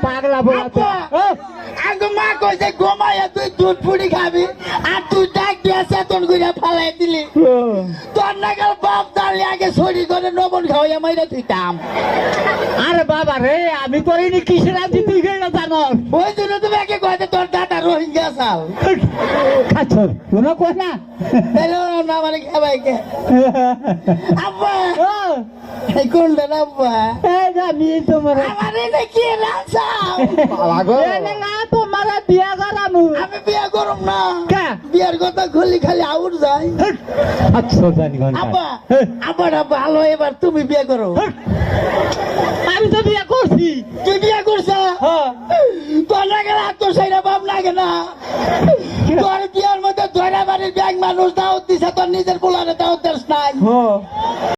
পাগলা বলা আগে মা কইছে ঘুমাইয়া তুই দুধ পুরি খাবি আর তুই ডাক দিয়া চেতন করে ফালাই দিলি তোর নাগাল বাপ দাঁড়ি আগে ছড়ি করে নবন খাওয়াইয়া মাইরা তুইতাম। আরে বাবা রে আমি করিনি কিসের আছি তুই গেলে জানো ওই জন্য তুমি একে কয়েছে তোর দাদা রোহিঙ্গা চাল খাচ্ছ কোনো কয় না না মানে খাবাই কে আব্বা এই কোনটা আব্বা আমি তোমার আমার এটা কি রাসাও না তোমার বিয়া করামু আমি বিয়া করব না কা বিয়ার কথা খুলি খালি আউট যায় আচ্ছা জানি ঘন্টা আব্বা আব্বা ভালো এবার তুমি বিয়া করো আমি তো বিয়া করছি তুই বিয়া করছ তোর লাগে না তোর সাইরা বাপ লাগে না তোর বিয়ার মধ্যে ধরা বাড়ির ব্যাগ মানুষ দাও দিছে তোর নিজের পোলারে দাও দেশ নাই